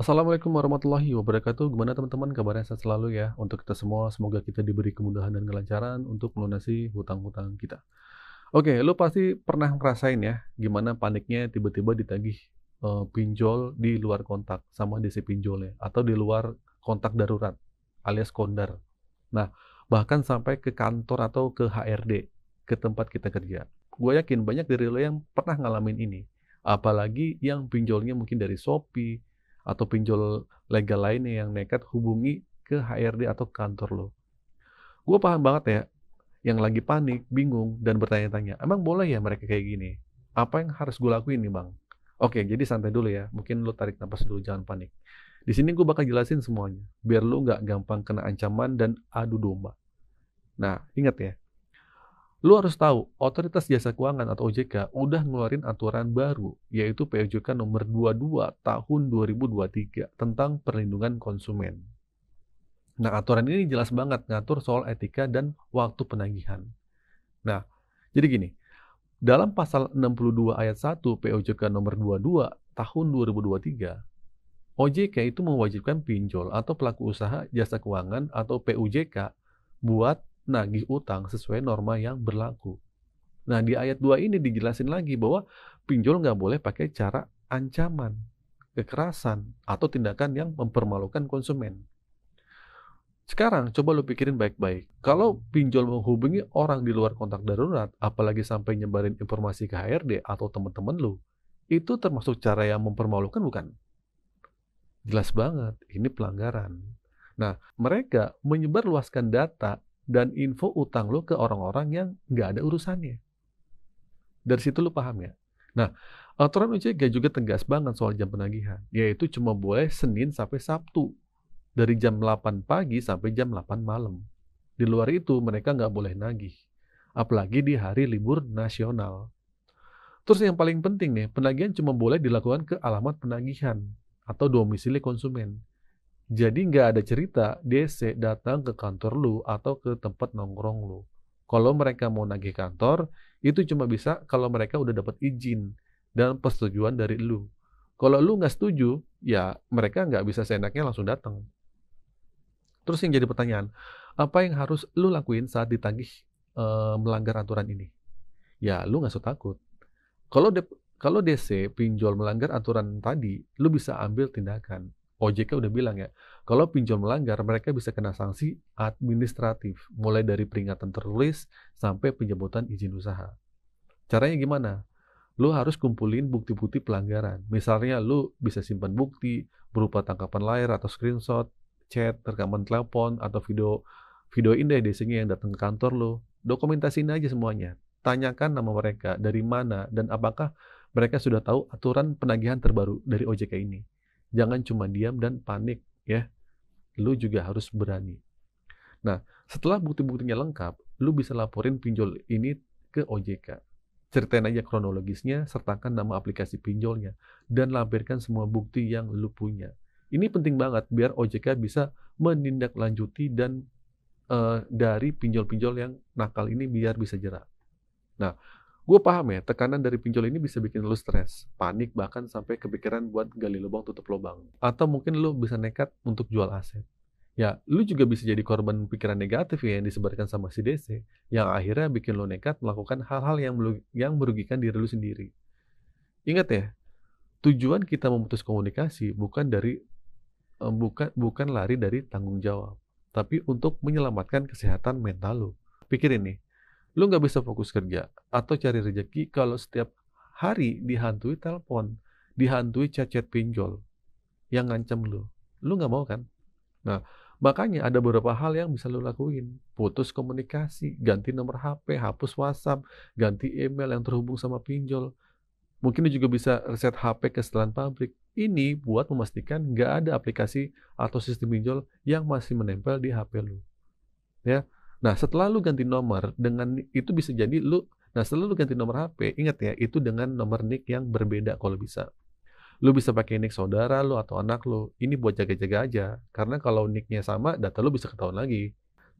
Assalamualaikum warahmatullahi wabarakatuh. Gimana teman-teman kabarnya sehat selalu ya. Untuk kita semua semoga kita diberi kemudahan dan kelancaran untuk melunasi hutang-hutang kita. Oke, lu pasti pernah ngerasain ya gimana paniknya tiba-tiba ditagih pinjol di luar kontak sama DC pinjolnya atau di luar kontak darurat alias kondar. Nah, bahkan sampai ke kantor atau ke HRD, ke tempat kita kerja. Gue yakin banyak dari lo yang pernah ngalamin ini. Apalagi yang pinjolnya mungkin dari Shopee atau pinjol legal lainnya yang nekat hubungi ke HRD atau kantor lo. Gue paham banget ya, yang lagi panik, bingung, dan bertanya-tanya, emang boleh ya mereka kayak gini? Apa yang harus gue lakuin nih bang? Oke, jadi santai dulu ya. Mungkin lo tarik nafas dulu, jangan panik. Di sini gue bakal jelasin semuanya, biar lo nggak gampang kena ancaman dan adu domba. Nah, ingat ya, lu harus tahu, Otoritas Jasa Keuangan atau OJK udah ngeluarin aturan baru, yaitu POJK nomor 22 tahun 2023 tentang perlindungan konsumen. Nah, aturan ini jelas banget ngatur soal etika dan waktu penagihan. Nah, jadi gini, dalam pasal 62 ayat 1 POJK nomor 22 tahun 2023, OJK itu mewajibkan pinjol atau pelaku usaha jasa keuangan atau PUJK buat nagih utang sesuai norma yang berlaku. Nah, di ayat 2 ini dijelasin lagi bahwa pinjol nggak boleh pakai cara ancaman, kekerasan, atau tindakan yang mempermalukan konsumen. Sekarang, coba lu pikirin baik-baik. Kalau pinjol menghubungi orang di luar kontak darurat, apalagi sampai nyebarin informasi ke HRD atau teman-teman lu, itu termasuk cara yang mempermalukan bukan? Jelas banget, ini pelanggaran. Nah, mereka menyebarluaskan data dan info utang lu ke orang-orang yang nggak ada urusannya. Dari situ lu paham ya? Nah, aturan OJK juga tegas banget soal jam penagihan, yaitu cuma boleh Senin sampai Sabtu, dari jam 8 pagi sampai jam 8 malam. Di luar itu, mereka nggak boleh nagih. Apalagi di hari libur nasional. Terus yang paling penting nih, penagihan cuma boleh dilakukan ke alamat penagihan atau domisili konsumen. Jadi nggak ada cerita DC datang ke kantor lu atau ke tempat nongkrong lu. Kalau mereka mau nagih kantor, itu cuma bisa kalau mereka udah dapat izin dan persetujuan dari lu. Kalau lu nggak setuju, ya mereka nggak bisa seenaknya langsung datang. Terus yang jadi pertanyaan, apa yang harus lu lakuin saat ditagih melanggar aturan ini? Ya lu nggak usah takut. Kalau kalau DC pinjol melanggar aturan tadi, lu bisa ambil tindakan. OJK udah bilang ya, kalau pinjol melanggar, mereka bisa kena sanksi administratif, mulai dari peringatan tertulis sampai penjemputan izin usaha. Caranya gimana? Lu harus kumpulin bukti-bukti pelanggaran. Misalnya lu bisa simpan bukti berupa tangkapan layar atau screenshot, chat, rekaman telepon, atau videoin deh DC-nya yang datang ke kantor lu. Dokumentasiin aja semuanya. Tanyakan nama mereka, dari mana, dan apakah mereka sudah tahu aturan penagihan terbaru dari OJK ini. Jangan cuma diam dan panik ya. Lu juga harus berani. Nah, setelah bukti-buktinya lengkap, lu bisa laporin pinjol ini ke OJK. Ceritain aja kronologisnya, sertakan nama aplikasi pinjolnya, dan lampirkan semua bukti yang lu punya. Ini penting banget biar OJK bisa menindaklanjuti dan dari pinjol-pinjol yang nakal ini biar bisa jerak. Nah, gue paham ya, tekanan dari pinjol ini bisa bikin lu stres, panik, bahkan sampai kepikiran buat gali lubang tutup lubang. Atau mungkin lu bisa nekat untuk jual aset. Ya, lu juga bisa jadi korban pikiran negatif ya yang disebarkan sama si DC, yang akhirnya bikin lu nekat melakukan hal-hal yang merugikan diri lu sendiri. Ingat ya, tujuan kita memutus komunikasi bukan lari dari tanggung jawab, tapi untuk menyelamatkan kesehatan mental lu. Pikirin nih, lu nggak bisa fokus kerja atau cari rezeki kalau setiap hari dihantui telepon, dihantui chat-chat pinjol yang ngancam lu. Lu nggak mau kan? Nah, makanya ada beberapa hal yang bisa lu lakuin. Putus komunikasi, ganti nomor HP, hapus WhatsApp, ganti email yang terhubung sama pinjol. Mungkin lu juga bisa reset HP ke setelan pabrik. Ini buat memastikan nggak ada aplikasi atau sistem pinjol yang masih menempel di HP lu. Ya. Nah, setelah lu ganti nomor, dengan itu bisa jadi setelah lu ganti nomor HP, ingat ya, itu dengan nomor NIK yang berbeda kalau bisa. Lu bisa pakai nick saudara lu atau anak lu. Ini buat jaga-jaga aja. Karena kalau nicknya sama, data lu bisa ketahuan lagi.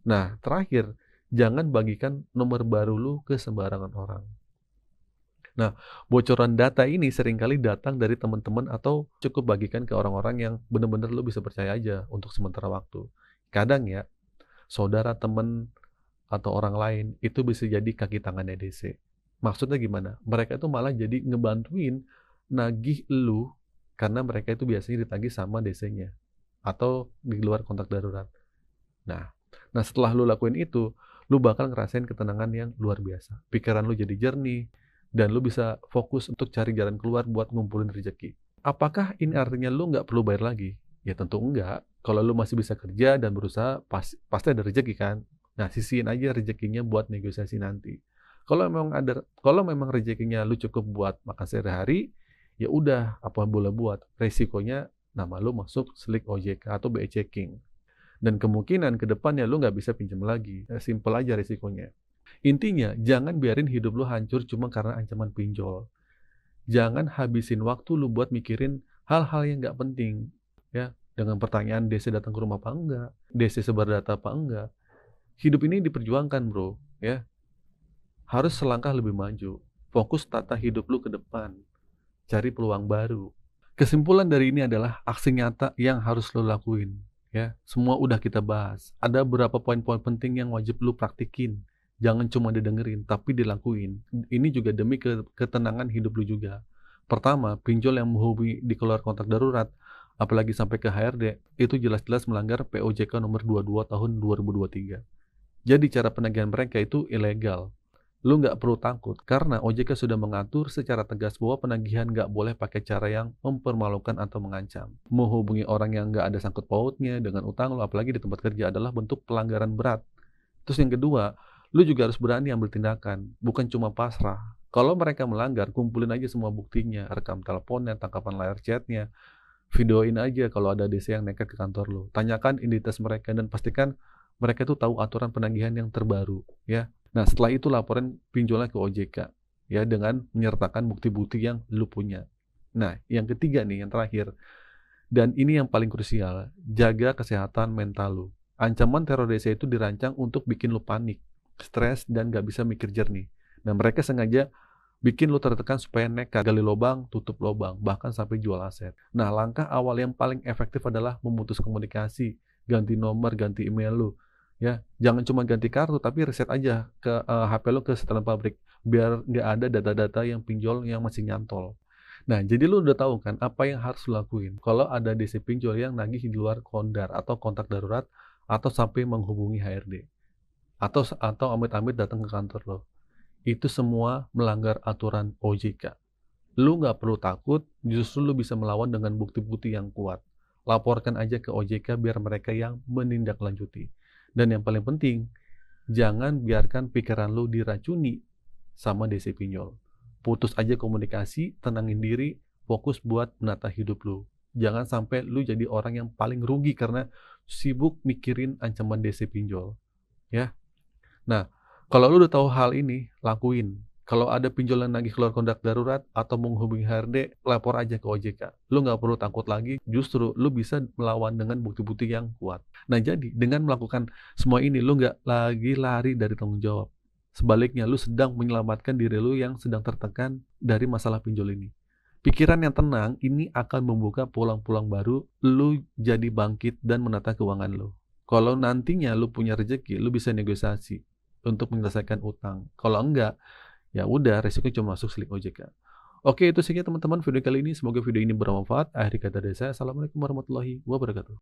Nah, terakhir, jangan bagikan nomor baru lu ke sembarangan orang. Nah, bocoran data ini seringkali datang dari teman-teman atau cukup bagikan ke orang-orang yang benar-benar lu bisa percaya aja untuk sementara waktu. Kadang ya, saudara, temen, atau orang lain itu bisa jadi kaki tangannya DC. Maksudnya gimana? Mereka itu malah jadi ngebantuin nagih lu karena mereka itu biasanya ditagih sama DC-nya atau di luar kontak darurat. Nah, setelah lu lakuin itu, lu bakal ngerasain ketenangan yang luar biasa. Pikiran lu jadi jernih, dan lu bisa fokus untuk cari jalan keluar buat ngumpulin rezeki. Apakah ini artinya lu nggak perlu bayar lagi? Ya tentu enggak. Kalau lu masih bisa kerja dan berusaha, pasti ada rezeki kan? Nah, sisihin aja rezekinya buat negosiasi nanti. Kalau memang rezekinya lu cukup buat makan sehari-hari, ya udah, apa boleh buat. Resikonya nama lu masuk slik OJK atau BE checking. Dan kemungkinan ke depannya lu nggak bisa pinjam lagi. Simple aja risikonya. Intinya, jangan biarin hidup lu hancur cuma karena ancaman pinjol. Jangan habisin waktu lu buat mikirin hal-hal yang nggak penting. Ya, dengan pertanyaan DC datang ke rumah apa enggak, DC sebar data apa enggak. Hidup ini diperjuangkan, bro. Ya, harus selangkah lebih maju. Fokus tata hidup lu ke depan. Cari peluang baru. Kesimpulan dari ini adalah aksi nyata yang harus lo lakuin. Ya, semua udah kita bahas. Ada beberapa poin-poin penting yang wajib lu praktikin. Jangan cuma didengerin, tapi dilakuin. Ini juga demi ketenangan hidup lu juga. Pertama, pinjol yang menghubungi di keluar kontak darurat, apalagi sampai ke HRD, itu jelas-jelas melanggar POJK nomor 22 tahun 2023. Jadi cara penagihan mereka itu ilegal. Lu nggak perlu takut, karena OJK sudah mengatur secara tegas bahwa penagihan nggak boleh pakai cara yang mempermalukan atau mengancam. Menghubungi orang yang nggak ada sangkut pautnya dengan utang lu, apalagi di tempat kerja, adalah bentuk pelanggaran berat. Terus yang kedua, lu juga harus berani ambil tindakan, bukan cuma pasrah. Kalau mereka melanggar, kumpulin aja semua buktinya, rekam teleponnya, tangkapan layar chatnya, videoin aja kalau ada DC yang nekat ke kantor lu. Tanyakan identitas mereka dan pastikan mereka itu tahu aturan penagihan yang terbaru, ya. Nah, setelah itu laporan pinjolnya ke OJK, ya, dengan menyertakan bukti-bukti yang lu punya. Nah, yang ketiga nih, yang terakhir, dan ini yang paling krusial, jaga kesehatan mental lu. Ancaman teror DC itu dirancang untuk bikin lu panik, stres, dan gak bisa mikir jernih. Nah, mereka sengaja bikin lu tertekan supaya nekat, gali lubang, tutup lubang, bahkan sampai jual aset. Nah, langkah awal yang paling efektif adalah memutus komunikasi, ganti nomor, ganti email lu. Ya, jangan cuma ganti kartu, tapi reset aja ke HP lu ke setelan pabrik, biar nggak ada data-data yang pinjol yang masih nyantol. Nah, jadi lu udah tahu kan apa yang harus lu lakuin kalau ada DC pinjol yang nagih di luar kondar atau kontak darurat atau sampai menghubungi HRD atau amit-amit datang ke kantor lo. Itu semua melanggar aturan OJK. Lu nggak perlu takut, justru lu bisa melawan dengan bukti-bukti yang kuat. Laporkan aja ke OJK biar mereka yang menindaklanjuti. Dan yang paling penting, jangan biarkan pikiran lu diracuni sama DC pinjol. Putus aja komunikasi, tenangin diri, fokus buat menata hidup lu. Jangan sampai lu jadi orang yang paling rugi karena sibuk mikirin ancaman DC pinjol. Ya. Nah, kalau lu udah tahu hal ini, lakuin. Kalau ada pinjol yang nagih keluar kontak darurat atau menghubungi HRD, lapor aja ke OJK. Lu nggak perlu takut lagi, justru lu bisa melawan dengan bukti-bukti yang kuat. Nah, jadi dengan melakukan semua ini, lu nggak lagi lari dari tanggung jawab. Sebaliknya, lu sedang menyelamatkan diri lu yang sedang tertekan dari masalah pinjol ini. Pikiran yang tenang ini akan membuka peluang-peluang baru, lu jadi bangkit dan menata keuangan lu. Kalau nantinya lu punya rezeki, lu bisa negosiasi untuk menyelesaikan utang. Kalau enggak, ya udah, resikonya cuma masuk slik OJK. Oke, itu saja teman-teman video kali ini. Semoga video ini bermanfaat. Akhir kata dari saya, assalamualaikum warahmatullahi wabarakatuh.